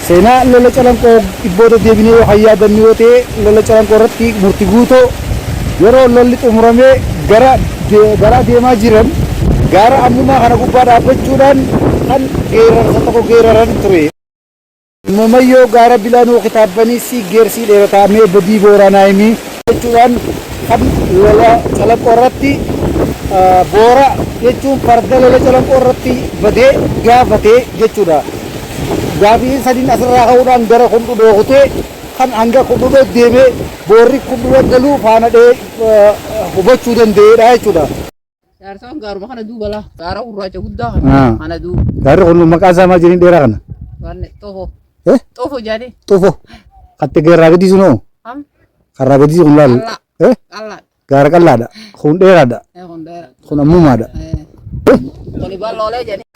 Seenaa lola calanqoo dhibboota deebinee yoo hayyaadannu yoo ta'e lola calanqoo irratti murtii guutoo yeroo lolli xumuramee gara deemaa jiran gaara ammumaa kana gubbaa dhaabbachuudhaan kan geerarsa tokko geeraran ture. Mamayyoo gaara bilaanuu kitaabbanii si geersii dheerataa mee badii booranaa himii jechuudhaan kan lola calanqoo irratti boora jechuun farda lola calanqoo irratti badee gaafatee jechuudha. Gaafiin sadiin asirraa ka'uudhaan gara kundhu dhookutee kan hanga kundhu deemee boorri kundhu galuu faana hubachuu danda'eedha jechuudha. Jaarsaan gaaruma kana duuba laa gaara gurraacha guddaa kana duuba. Gaarri kun maqaan isaa maal jedhanii dheeraa kana? Xoofoo. Xoofoo jedhanii. Xoofoo. Katti gaarraa gadiisu noo? Karraa gadiisu kun laal. Qal'aadha. Gaara qal'aadha. Kun dheeraadha. Kun dheeraadha. Kun ammumaadha. Kuni bal'oolee jedhanii.